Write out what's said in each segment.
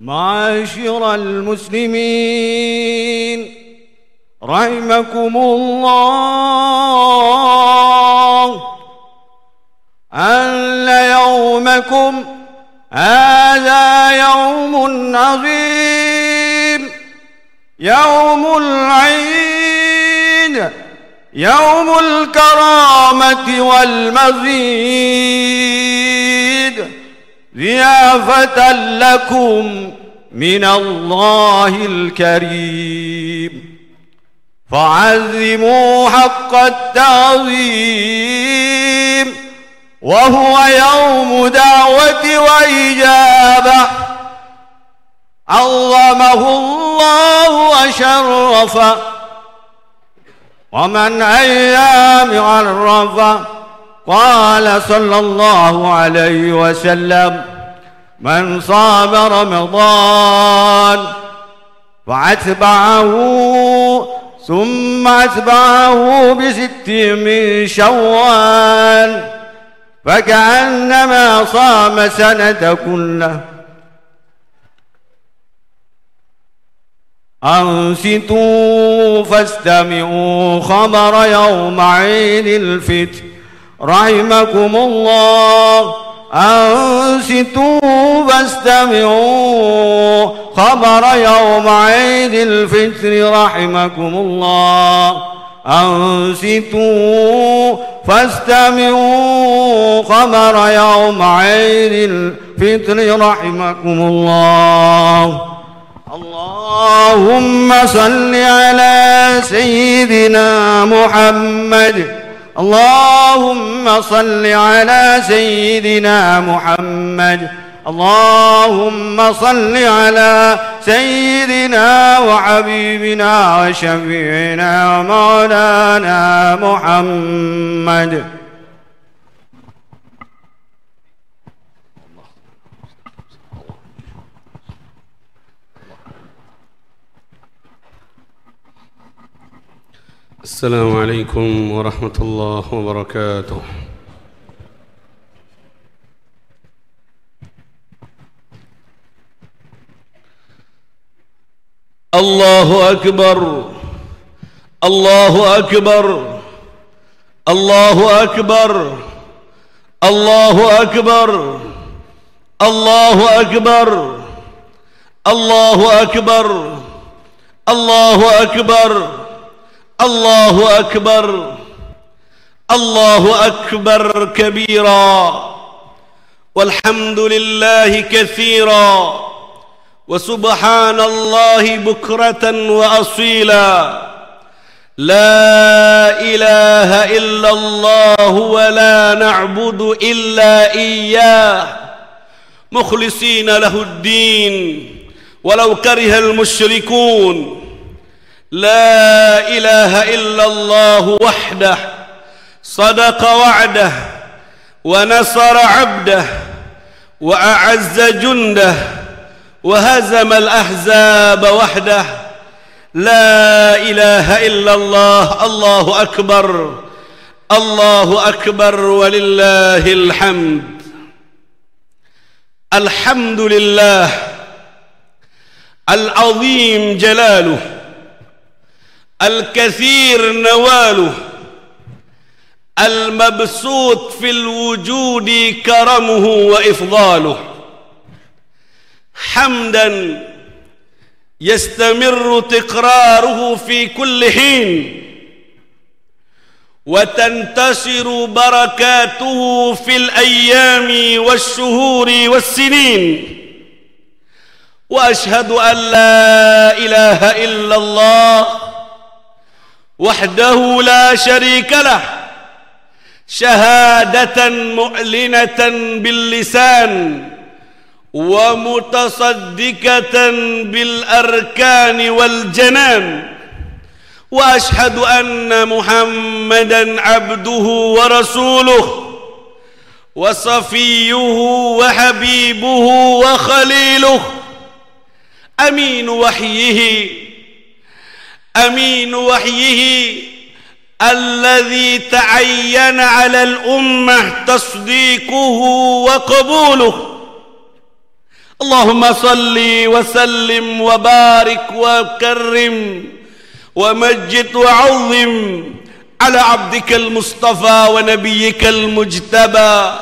معاشر المسلمين رحمكم الله، أن يومكم هذا يوم عظيم، يوم العيد، يوم الكرامة والمزيد، ضيافة لكم من الله الكريم، فعظموا حق التعظيم، وهو يوم دعوة وإجابة، عظمه الله وشرفه، ومن أيام عرفه. قال صلى الله عليه وسلم: من صام رمضان فأتبعه ثم أتبعه ب6 من شوال فكأنما صام سنة كله. أنصتوا فاستمعوا خبر يوم عيد الفطر رحمكم الله. أنصتوا فاستمعوا خبر يوم عيد الفطر رحمكم الله. أنصتوا فاستمعوا خبر يوم عيد الفطر رحمكم الله. اللهم صل على سيدنا محمد. اللهم صل على سيدنا محمد. اللهم صل على سيدنا وحبيبنا وشفيعنا ومولانا محمد. السلام عليكم ورحمة الله وبركاته. الله أكبر، الله أكبر، الله أكبر، الله أكبر، الله أكبر، الله أكبر، الله أكبر، الله أكبر، الله أكبر كبيرا، والحمد لله كثيرا، وسبحان الله بكرة وأصيلا. لا إله إلا الله ولا نعبد إلا إياه مخلصين له الدين ولو كره المشركون. لا إله إلا الله وحده صدق وعده ونصر عبده وأعز جنده وهزم الأحزاب وحده. لا إله إلا الله. الله أكبر، الله أكبر ولله الحمد. الحمد لله العظيم جلاله، الكثير نواله، المبسوط في الوجود كرمه وإفضاله. حمدا يستمر تكراره في كل حين، وتنتشر بركاته في الأيام والشهور والسنين. وأشهد أن لا إله إلا الله وحده لا شريك له، شهادة معلنة باللسان ومتصدقة بالأركان والجنان. وأشهد أن محمدًا عبده ورسوله وصفيه وحبيبه وخليله، أمين وحيه، أمين وحيه الذي تعين على الأمة تصديقه وقبوله. Allahumma salli wa sallim wa barik wa karrim wa majid wa azim ala abdikal mustafa wa nabiyyikal mujtaba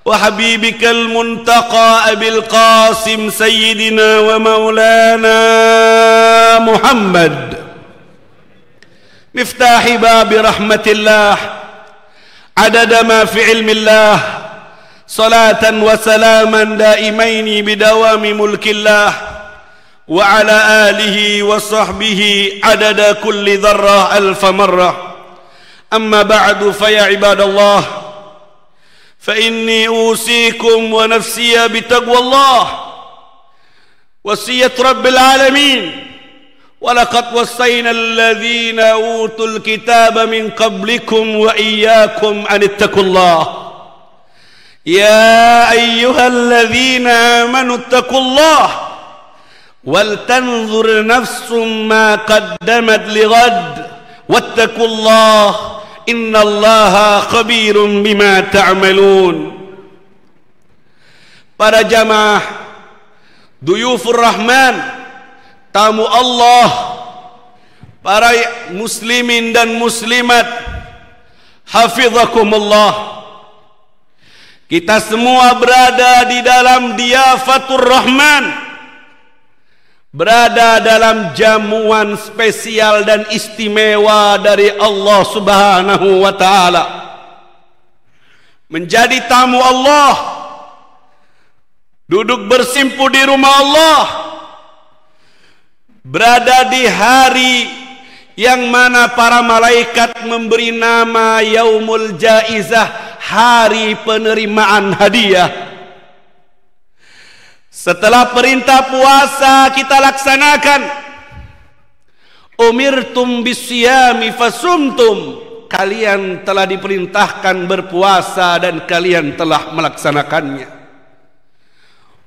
wa habibikal muntaqa abil qasim sayyidina wa maulana Muhammad miftahi babi rahmatillah adada ma fi ilmillah salatan wa salaman daimaini bidawami mulkillah wa ala alihi wa sahbihi adada kulli dharrah alfa marrah amma ba'du fa ya ibadallah fa inni usikum wa nafsiya bitaqwallah wasiyat rabbil alamin wa laqad wassayna alladhina utul kitaba min qablikum wa iyyakum an ittaqullah يا أيها الذين آمنوا اتقوا الله ولتنظر نفس ما قدمت لغد واتقوا الله إن الله خبير بما تعملون. Para jamaah Duyufur Rahman, tamu Allah, para muslimin dan muslimat, hafizakumullah. Kita semua berada di dalam Diyafatur Rahman, berada dalam jamuan spesial dan istimewa dari Allah Subhanahu wa ta'ala. Menjadi tamu Allah, duduk bersimpu di rumah Allah, berada di hari yang mana para malaikat memberi nama Yaumul Jaizah, hari penerimaan hadiah. Setelah perintah puasa kita laksanakan, umirtum bisyami fasumtum, kalian telah diperintahkan berpuasa dan kalian telah melaksanakannya.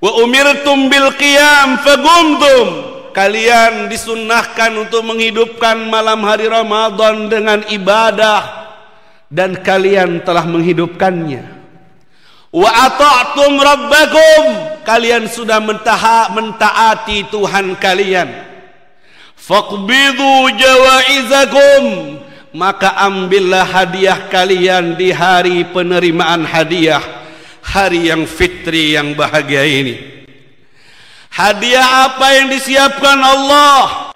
Wa umirtum bil qiyam fagumtum, kalian disunnahkan untuk menghidupkan malam hari Ramadan dengan ibadah dan kalian telah menghidupkannya. Wa ata'tum rabbakum, kalian sudah mentaati Tuhan kalian. Faqbidu jawaizakum, maka ambillah hadiah kalian di hari penerimaan hadiah, hari yang fitri yang bahagia ini. Hadiah apa yang disiapkan Allah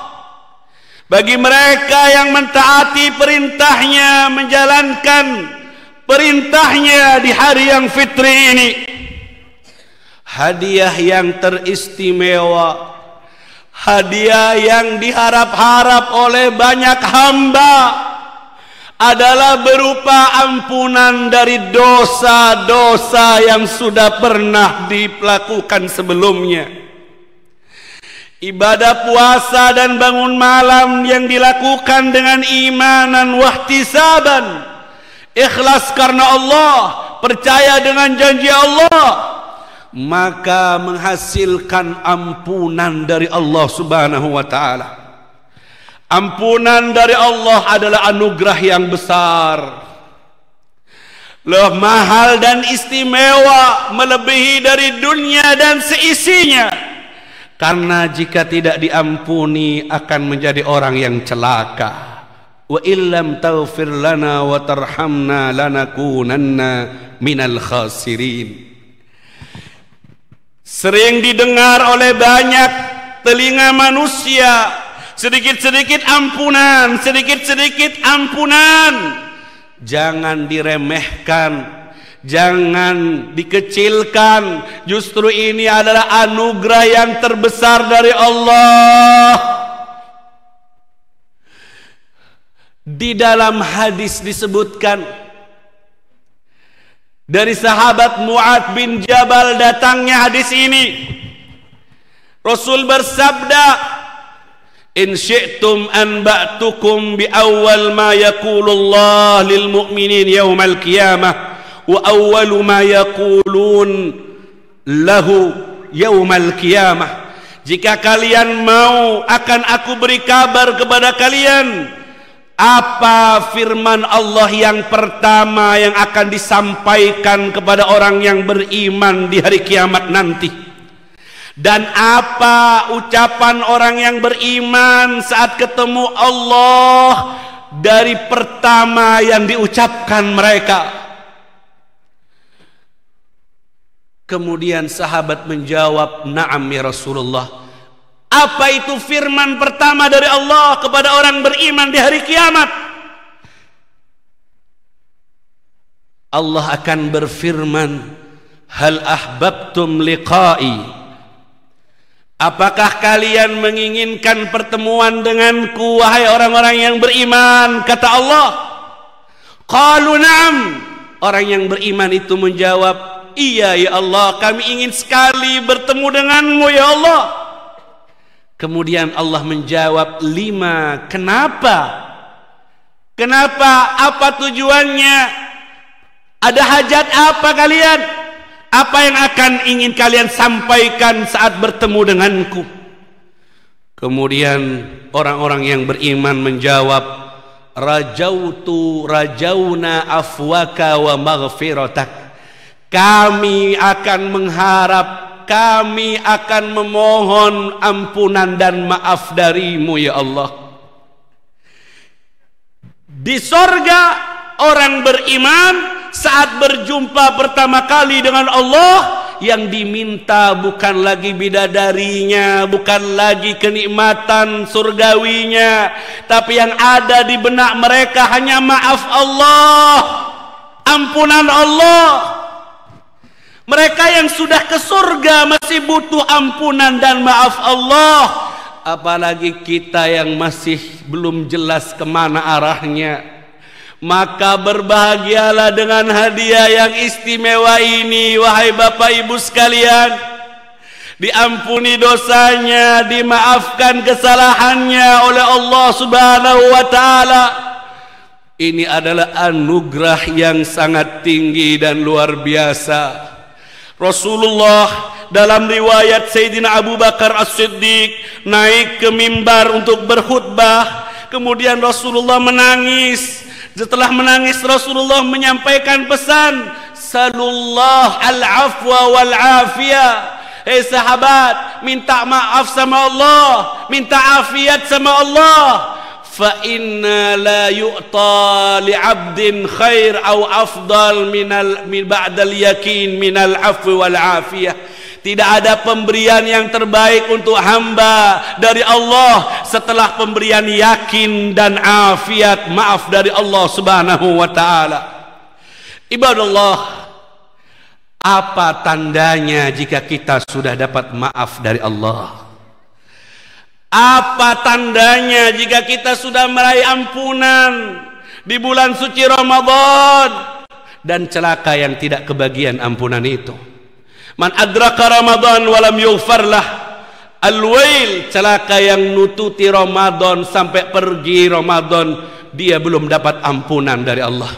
bagi mereka yang mentaati perintahnya, menjalankan perintahnya di hari yang fitri ini? Hadiah yang teristimewa, hadiah yang diharap-harap oleh banyak hamba adalah berupa ampunan dari dosa-dosa yang sudah pernah dilakukan sebelumnya. Ibadah puasa dan bangun malam yang dilakukan dengan imanan wahtisaban, ikhlas karena Allah, percaya dengan janji Allah, maka menghasilkan ampunan dari Allah Subhanahu wa ta'ala. Ampunan dari Allah adalah anugerah yang besar, loh mahal dan istimewa, melebihi dari dunia dan seisinya. Karena jika tidak diampuni akan menjadi orang yang celaka. Wa illam taghfir lana wa tarhamna lanakunanna minal khasirin. Sering didengar oleh banyak telinga manusia, sedikit-sedikit ampunan, sedikit-sedikit ampunan. Jangan diremehkan, jangan dikecilkan. Justru ini adalah anugerah yang terbesar dari Allah. Di dalam hadis disebutkan dari sahabat Mu'adz bin Jabal datangnya hadis ini. Rasul bersabda, in syi'tum anba'tukum bi awwal ma yaqulullah lil mu'minin yaumal qiyamah wa awwalu ma yaqulun lahu yaumal qiyamah. Jika kalian mau, akan aku beri kabar kepada kalian apa firman Allah yang pertama yang akan disampaikan kepada orang yang beriman di hari kiamat nanti. Dan apa ucapan orang yang beriman saat ketemu Allah dari pertama yang diucapkan mereka? Kemudian sahabat menjawab, "Na'am ya Rasulullah." Apa itu firman pertama dari Allah kepada orang beriman di hari kiamat? Allah akan berfirman, "Hal ahbabtum liqa'i?" Apakah kalian menginginkan pertemuan denganku, wahai orang-orang yang beriman? Kata Allah. Qalu na'am. Orang yang beriman itu menjawab, "Iya ya Allah, kami ingin sekali bertemu denganmu ya Allah." Kemudian Allah menjawab, "Lima, kenapa? Kenapa? Apa tujuannya? Ada hajat apa kalian? Apa yang akan ingin kalian sampaikan saat bertemu denganku?" Kemudian orang-orang yang beriman menjawab, "Rajauna afwaka wa maghfiratak." Kami akan mengharap, kami akan memohon ampunan dan maaf darimu ya Allah. Di sorga orang beriman saat berjumpa pertama kali dengan Allah, yang diminta bukan lagi bidadarinya, bukan lagi kenikmatan surgawinya, tapi yang ada di benak mereka hanya maaf Allah, ampunan Allah. Mereka yang sudah ke surga masih butuh ampunan dan maaf Allah, apalagi kita yang masih belum jelas kemana arahnya. Maka berbahagialah dengan hadiah yang istimewa ini, wahai Bapak Ibu sekalian. Diampuni dosanya, dimaafkan kesalahannya oleh Allah Subhanahu wa ta'ala. Ini adalah anugerah yang sangat tinggi dan luar biasa. Rasulullah dalam riwayat Sayyidina Abu Bakar As-Siddiq naik ke mimbar untuk berkhutbah. Kemudian Rasulullah menangis. Setelah menangis, Rasulullah menyampaikan pesan, "Salullah al-afwa wal-afiyah." Hei sahabat, minta maaf sama Allah, minta afiat sama Allah. Fa inna la yu'ta li'abdin khair au afdal min ba'dal yakin minal afwi wal afiyah. Tidak ada pemberian yang terbaik untuk hamba dari Allah setelah pemberian yakin dan afiat, maaf dari Allah Subhanahu wa ta'ala. Ibadallah, apa tandanya jika kita sudah dapat maaf dari Allah? Apa tandanya jika kita sudah meraih ampunan di bulan suci Ramadan? Dan celaka yang tidak kebagian ampunan itu. Man adraka Ramadan walam yughfar lah, al-wail, celaka yang nututi Ramadan sampai pergi Ramadan dia belum dapat ampunan dari Allah.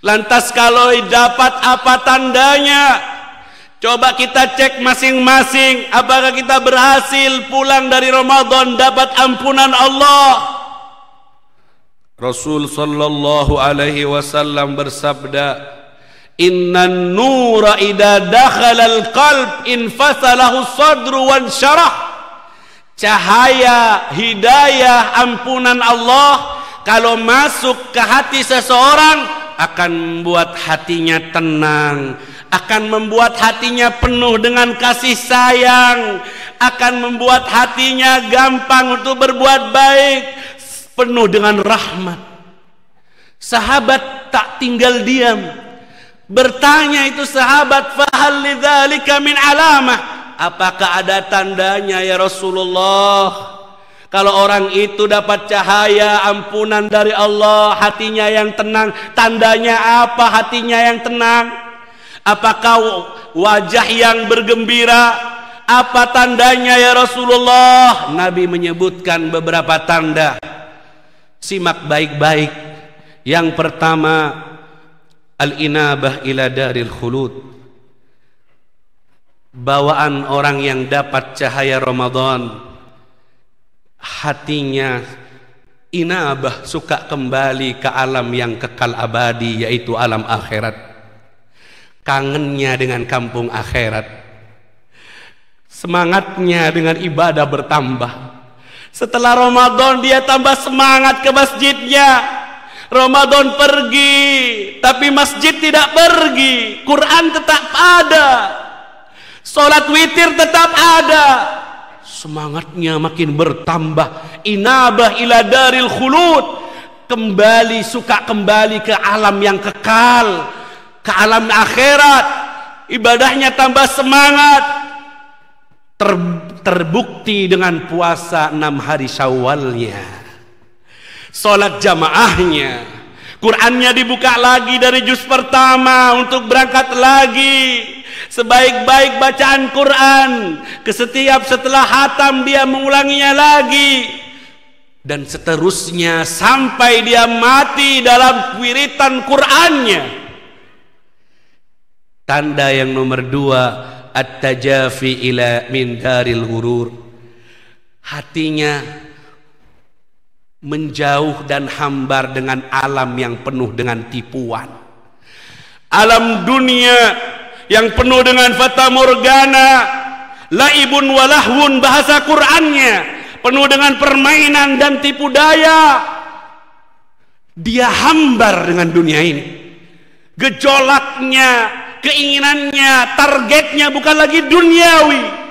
Lantas kalau dapat, apa tandanya? Coba kita cek masing-masing, apakah kita berhasil pulang dari Ramadan dapat ampunan Allah? Rasul sallallahu alaihi wasallam bersabda, "Innan nura idza dakhala al-qalb infasalahu sadru wan syarah." Cahaya, hidayah, ampunan Allah kalau masuk ke hati seseorang akan membuat hatinya tenang, akan membuat hatinya penuh dengan kasih sayang, akan membuat hatinya gampang untuk berbuat baik, penuh dengan rahmat. Sahabat tak tinggal diam, bertanya itu sahabat, "Fahal lidzalika min alamah?" Apakah ada tandanya ya Rasulullah? Kalau orang itu dapat cahaya ampunan dari Allah, hatinya yang tenang, tandanya apa hatinya yang tenang? Apakah wajah yang bergembira? Apa tandanya ya Rasulullah? Nabi menyebutkan beberapa tanda. Simak baik-baik. Yang pertama, al-inabah ila daril khulud. Bawaan orang yang dapat cahaya Ramadan, hatinya inabah, suka kembali ke alam yang kekal abadi, yaitu alam akhirat. Kangennya dengan kampung akhirat. Semangatnya dengan ibadah bertambah. Setelah Ramadan dia tambah semangat ke masjidnya. Ramadan pergi, tapi masjid tidak pergi. Quran tetap ada, sholat witir tetap ada. Semangatnya makin bertambah. Inabah ila daril khulud, kembali, suka kembali ke alam yang kekal, ke alam akhirat. Ibadahnya tambah semangat. Terbukti dengan puasa 6 hari Syawalnya, sholat jamaahnya, Qurannya dibuka lagi dari juz pertama untuk berangkat lagi. Sebaik-baik bacaan Quran, setelah hatam dia mengulanginya lagi, dan seterusnya sampai dia mati dalam wiritan Qurannya. Tanda yang nomor 2, at-tajafi ila min daril ghurur. Hatinya menjauh dan hambar dengan alam yang penuh dengan tipuan. Alam dunia yang penuh dengan fata morgana, laibun walahwun bahasa Qur'annya, penuh dengan permainan dan tipu daya. Dia hambar dengan dunia ini. Gejolaknya, keinginannya, targetnya bukan lagi duniawi.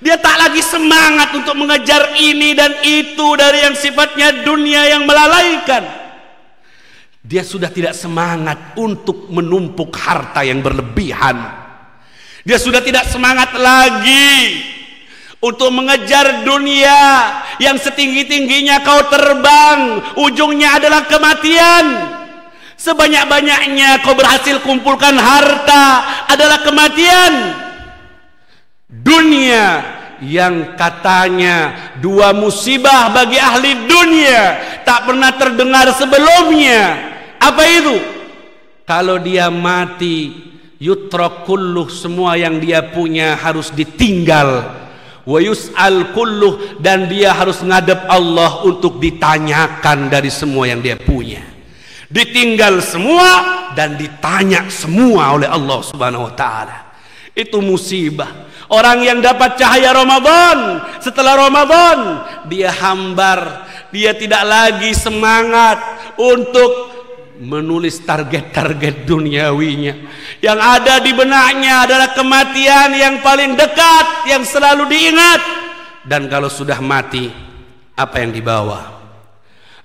Dia tak lagi semangat untuk mengejar ini dan itu dari yang sifatnya dunia yang melalaikan. Dia sudah tidak semangat untuk menumpuk harta yang berlebihan. Dia sudah tidak semangat lagi untuk mengejar dunia yang setinggi-tingginya kau terbang, ujungnya adalah kematian. Sebanyak-banyaknya kau berhasil kumpulkan harta adalah kematian. Dunia yang katanya 2 musibah bagi ahli dunia tak pernah terdengar sebelumnya. Apa itu? Kalau dia mati, yutrak kulluh, semua yang dia punya harus ditinggal. Wa yus'al kulluh, dan dia harus ngadep Allah untuk ditanyakan dari semua yang dia punya. Ditinggal semua dan ditanya semua oleh Allah Subhanahu wa taala. Itu musibah. Orang yang dapat cahaya Ramadan, setelah Ramadan dia hambar, dia tidak lagi semangat untuk menulis target-target duniawinya. Yang ada di benaknya adalah kematian yang paling dekat, yang selalu diingat. Dan kalau sudah mati, apa yang dibawa?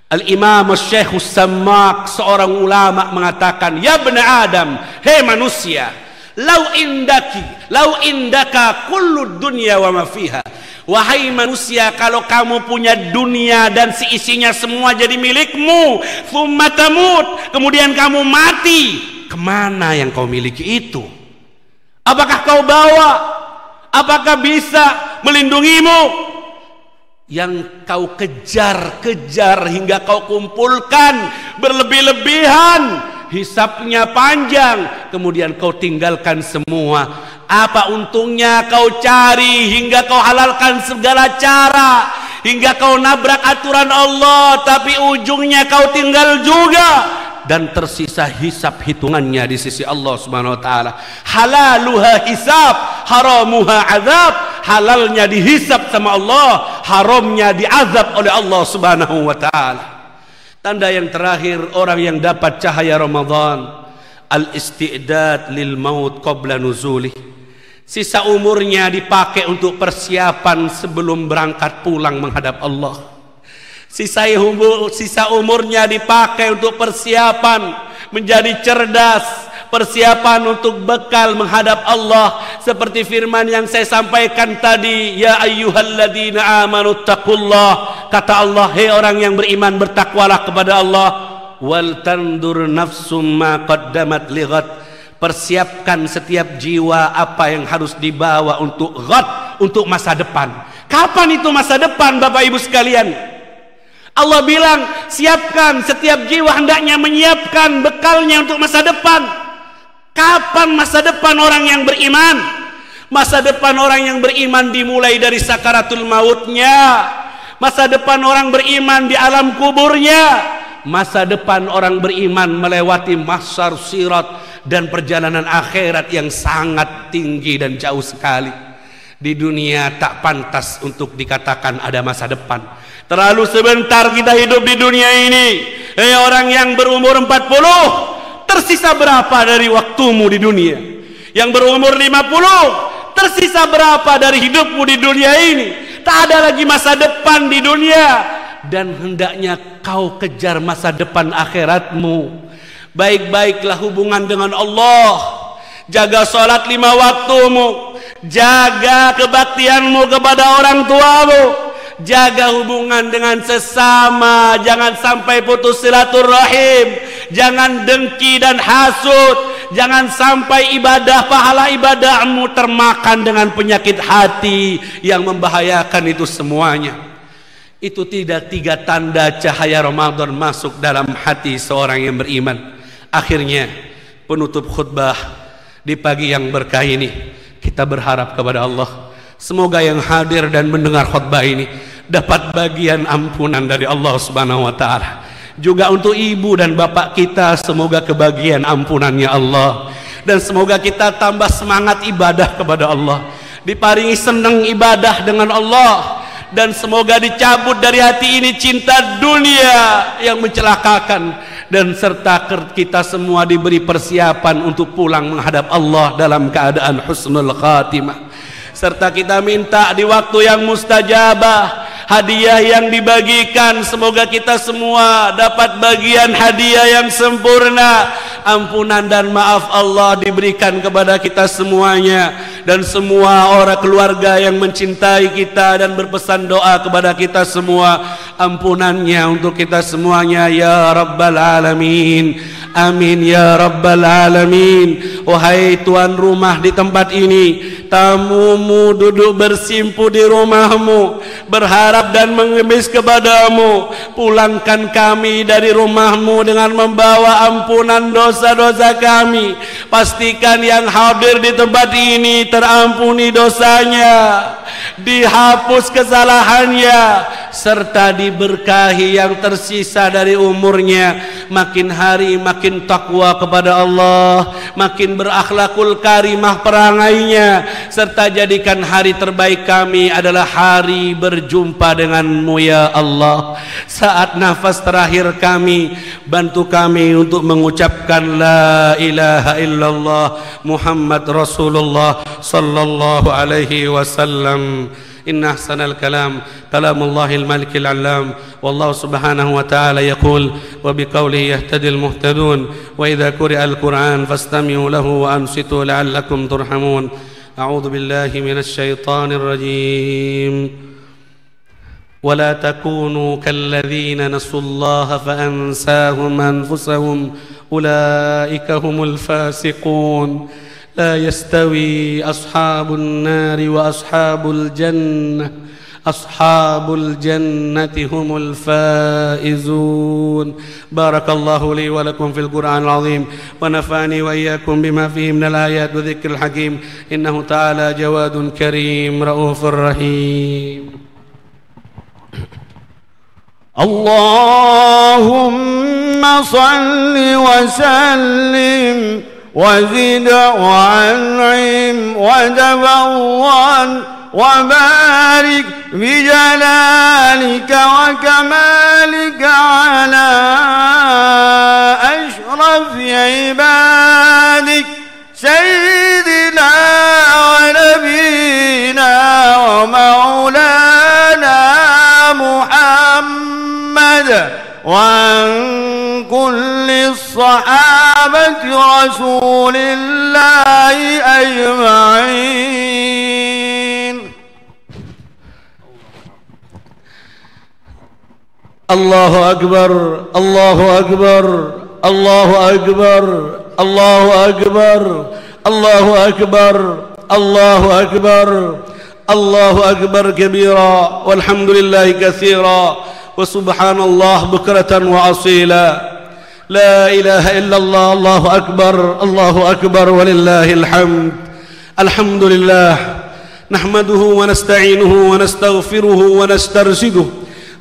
Al-Imam Syekh Sammak, seorang ulama, mengatakan, ya bena Adam, hei manusia, lau indaka kullu dunya wa ma fiha. Wahai manusia, kalau kamu punya dunia dan seisinya semua jadi milikmu, thumma tamut, kemudian kamu mati, kemana yang kau miliki itu? Apakah kau bawa? Apakah bisa melindungimu? Yang kau kejar hingga kau kumpulkan berlebih-lebihan, hisapnya panjang, kemudian kau tinggalkan semua. Apa untungnya kau cari hingga kau halalkan segala cara, hingga kau nabrak aturan Allah, tapi ujungnya kau tinggal juga, dan tersisa hisap hitungannya di sisi Allah Subhanahu wa taala. Halaluha hisab, haramuha azab. Halalnya dihisap sama Allah, haramnya diazab oleh Allah Subhanahu wa taala. Tanda yang terakhir orang yang dapat cahaya Ramadan, al-istidad lil maut qabla nuzulih. Sisa umurnya dipakai untuk persiapan sebelum berangkat pulang menghadap Allah. Sisa umurnya dipakai untuk persiapan menjadi cerdas, persiapan untuk bekal menghadap Allah, seperti firman yang saya sampaikan tadi, ya ayyuhalladzina amanu taqullah. Kata Allah, hei orang yang beriman, bertakwalah kepada Allah. Wal tandur nafsum ma qaddamat lighad. Persiapkan setiap jiwa apa yang harus dibawa untuk ghad, untuk masa depan. Kapan itu masa depan, Bapak Ibu sekalian? Allah bilang, siapkan, setiap jiwa hendaknya menyiapkan bekalnya untuk masa depan. Kapan masa depan orang yang beriman? Masa depan orang yang beriman dimulai dari sakaratul mautnya. Masa depan orang beriman di alam kuburnya. Masa depan orang beriman melewati mahsyar, sirat, dan perjalanan akhirat yang sangat tinggi dan jauh sekali. Di dunia tak pantas untuk dikatakan ada masa depan. Terlalu sebentar kita hidup di dunia ini. Orang yang berumur 40, tersisa berapa dari waktumu di dunia? Yang berumur 50, tersisa berapa dari hidupmu di dunia ini? Tak ada lagi masa depan di dunia. Dan hendaknya kau kejar masa depan akhiratmu. Baik-baiklah hubungan dengan Allah. Jaga sholat 5 waktumu. Jaga kebaktianmu kepada orang tuamu. Jaga hubungan dengan sesama. Jangan sampai putus silaturahim. Jangan dengki dan hasud. Jangan sampai pahala ibadahmu termakan dengan penyakit hati yang membahayakan itu semuanya. Itu tidak 3 tanda cahaya Ramadan masuk dalam hati seorang yang beriman. Akhirnya penutup khutbah di pagi yang berkah ini, kita berharap kepada Allah, semoga yang hadir dan mendengar khutbah ini dapat bagian ampunan dari Allah Subhanahu wa taala. Juga untuk ibu dan bapak kita, semoga kebagian ampunannya Allah. Dan semoga kita tambah semangat ibadah kepada Allah, diparingi senang ibadah dengan Allah. Dan semoga dicabut dari hati ini cinta dunia yang mencelakakan. Dan serta kita semua diberi persiapan untuk pulang menghadap Allah dalam keadaan husnul khatimah. Serta kita minta di waktu yang mustajabah, hadiah yang dibagikan, semoga kita semua dapat bagian hadiah yang sempurna. Ampunan dan maaf Allah diberikan kepada kita semuanya. Dan semua orang keluarga yang mencintai kita dan berpesan doa kepada kita semua, ampunannya untuk kita semuanya ya Rabbal Alamin. Amin ya Rabbal Alamin. Wahai tuan rumah di tempat ini, tamumu duduk bersimpu di rumahmu, berharap dan mengemis kepadamu. Pulangkan kami dari rumahmu dengan membawa ampunan dosa-dosa kami. Pastikan yang hadir di tempat ini terampuni dosanya, dihapus kesalahannya, serta diberkahi yang tersisa dari umurnya. Makin hari makin takwa kepada Allah, makin berakhlakul karimah perangainya. Serta jadikan hari terbaik kami adalah hari berjumpa denganmu ya Allah. Saat nafas terakhir kami, bantu kami untuk mengucapkan la ilaha illallah Muhammad Rasulullah sallallahu alaihi wasallam. إن أحسن الكلام كلام الله الملك العلام والله سبحانه وتعالى يقول وبقوله يهتدي المهتدون وإذا قرئ القرآن فاستمعوا له وأنصتوا لعلكم ترحمون أعوذ بالله من الشيطان الرجيم ولا تكونوا كالذين نسوا الله فأنساهم أنفسهم أولئك هم الفاسقون لا يستوي أصحاب النار وأصحاب الجنة أصحاب الجنة هم الفائزون بارك الله لي ولكم في القرآن العظيم ونفعني وإياكم بما فيه من الآيات وذكر الحكيم إنه تعالى جواد كريم رؤوف رحيم اللهم صل وسلم وزد وأنعم وتفضل وبارك بجلالك وكمالك على أشرف عبادك سيدنا ونبينا ومولانا محمد وعن كل الصحابة رسول الله أجمعين. الله أكبر الله أكبر الله أكبر الله أكبر الله أكبر الله أكبر الله أكبر كبيرا والحمد لله كثيرا وسبحان الله بكرة وأصيلا لا إله إلا الله الله أكبر ولله الحمد. الحمد لله نحمده ونستعينه ونستغفره ونسترشده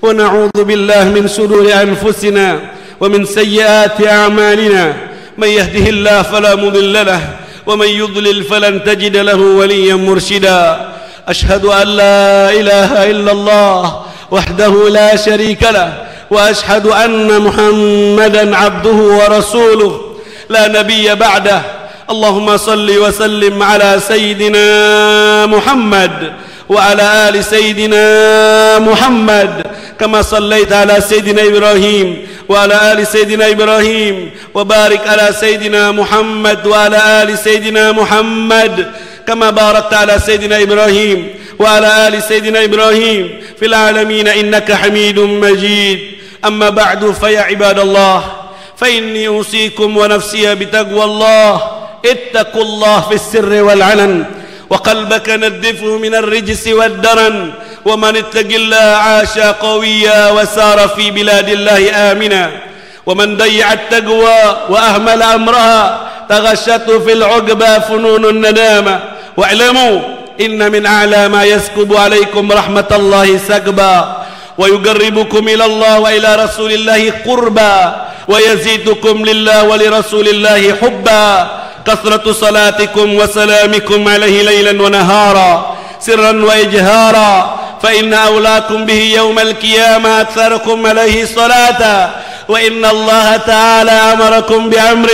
ونعوذ بالله من شرور أنفسنا ومن سيئات أعمالنا من يهده الله فلا مضل له ومن يضلل فلن تجد له وليا مرشدا أشهد أن لا إله إلا الله وحده لا شريك له وأشهد أن محمدا عبده ورسوله لا نبي بعده. اللهم صل وسلم على سيدنا محمد وعلى آل سيدنا محمد كما صليت على سيدنا إبراهيم وعلى آل سيدنا إبراهيم وبارك على سيدنا محمد وعلى آل سيدنا محمد كما باركت على سيدنا إبراهيم وعلى آل سيدنا إبراهيم في العالمين إنك حميد مجيد. أما بعد فيا عباد الله فإني أوصيكم ونفسي بتقوى الله. اتقوا الله في السر والعلن وقلبك نظفه من الرجس والدرن ومن اتق الله عاش قويا وسار في بلاد الله آمنا ومن ضيع التقوى وأهمل أمرها تغشته في العقبى فنون الندامة. واعلموا إن من أعلى ما يسكب عليكم رحمة الله سكبا ويقربكم إلى الله وإلى رسول الله قربا ويزيدكم لله ولرسول الله حبا كثرة صلاتكم وسلامكم عليه ليلا ونهارا سرا وإجهارا فإن أولاكم به يوم القيامة أكثركم عليه صلاة. وإن الله تعالى أمركم بأمر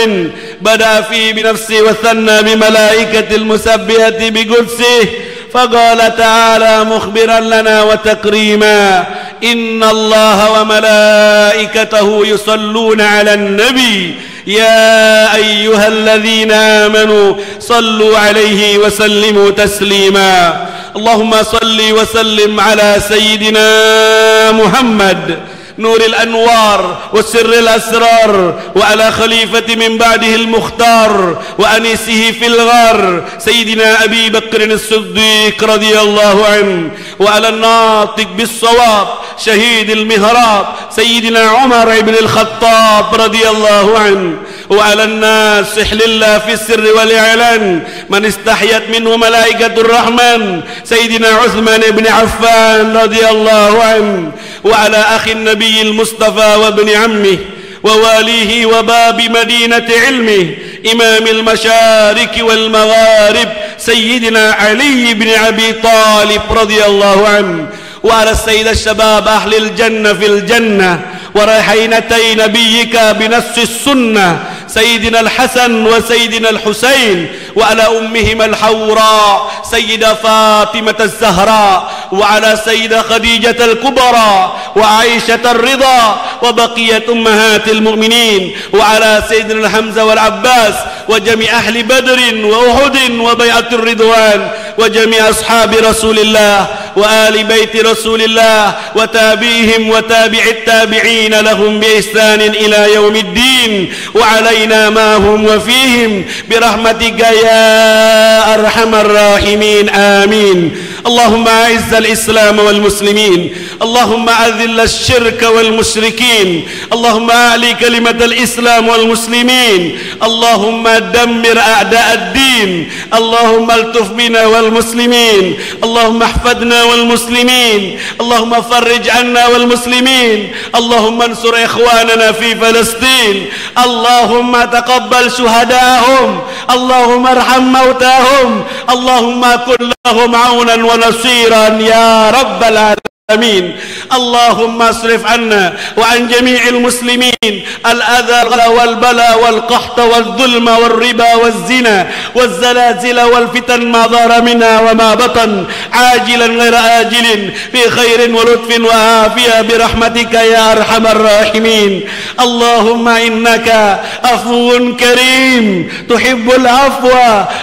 بدأ فيه بنفسه وثنى بملائكة المسبحة بقدسه فقال تعالى مخبرا لنا وتكريما إن الله وملائكته يصلون على النبي يا أيها الذين آمنوا صلوا عليه وسلموا تسليما. اللهم صل وسلم على سيدنا محمد نور الأنوار وسر الأسرار وعلى خليفة من بعده المختار وأنيسه في الغار سيدنا أبي بكر الصديق رضي الله عنه وعلى الناطق بالصواب شهيد المهراب سيدنا عمر بن الخطاب رضي الله عنه وعلى الناس سحل الله في السر والإعلان من استحيت منه ملائكة الرحمن سيدنا عثمان بن عفان رضي الله عنه وعلى أخي النبي المصطفى وابن عمه وواليه وباب مدينة علمه إمام المشارق والمغارب سيدنا علي بن أبي طالب رضي الله عنه وعلى السيد الشباب أهل الجنة في الجنة وريحينتي نبيك بنص السنة سيدنا الحسن وسيدنا الحسين وعلى أمهما الحوراء سيدة فاطمة الزهراء وعلى سيدة خديجة الكبرى وعائشة الرضا وبقية أمهات المؤمنين وعلى سيدنا الحمزة والعباس وجميع أهل بدر وأحد وبيعة الرضوان وجميع أصحاب رسول الله وآل بيت رسول الله وتابعهم وتابع التابعين لهم بإحسان إلى يوم الدين وعلينا معهم وفيهم برحمتك يا أرحم الراحمين آمين. اللهم أعز الإسلام والمسلمين اللهم أذل الشرك والمشركين اللهم أعلي كلمة الإسلام والمسلمين اللهم دمر أعداء الدين اللهم التف بنا والمسلمين اللهم احفظنا والمسلمين اللهم فرج عنا والمسلمين اللهم انصر إخواننا في فلسطين اللهم تقبل شهداءهم اللهم ارحم موتاهم اللهم كن لهم عونا ونصيرا يا رب العالمين. اللهم اصرف عنا وعن جميع المسلمين الأذى والبلاء والقحط والظلم والربا والزنا والزلازل والفتن ما ظهر منها وما بطن عاجلا غير آجل في خير ولطف وعافية برحمتك يا أرحم الراحمين. اللهم إنك عفو كريم تحب العفو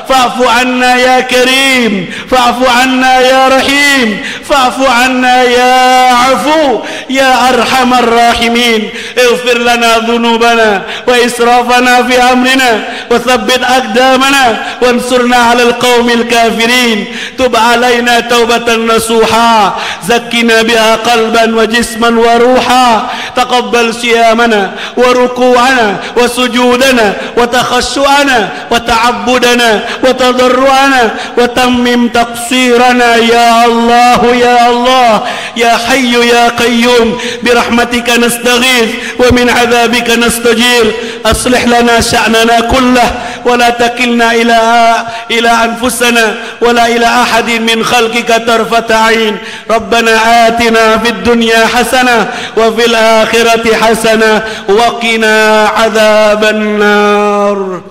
فاعف عنا يا كريم فاعف عنا يا رحيم فاعف عنا يا عفو يا أرحم الراحمين. اغفر لنا ذنوبنا وإسرافنا في أمرنا وثبت أقدامنا وانصرنا على القوم الكافرين. تب علينا توبة نصوحا زكنا بها قلبا وجسما وروحا. تقبل صيامنا وركوعنا وسجودنا وتخشعنا وتعبدنا وتضرعنا وتمم تقصيرنا يا الله يا الله يا حي يا قيوم برحمتك نستغيث ومن عذابك نستجير أصلح لنا شأننا كله ولا تكلنا إلى أنفسنا ولا إلى أحد من خلقك طرفة عين ربنا آتنا في الدنيا حسنة وفي الآخرة حسنة وقنا عذاب النار.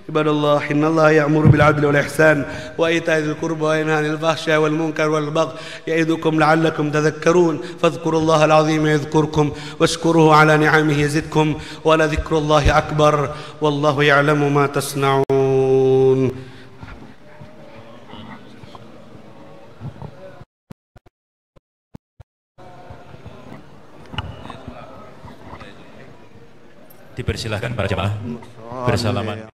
عباد الله إن الله يأمر بالعدل والإحسان وإيتاء ذي القربى وينهى عن الفحشاء والمنكر والبغي يعظكم لعلكم تذكرون فاذكروا الله العظيم يذكركم واشكروه على نعمه يزدكم ولذكر الله أكبر والله يعلم ما تصنعون. Dipersilahkan para jemaah bersalaman.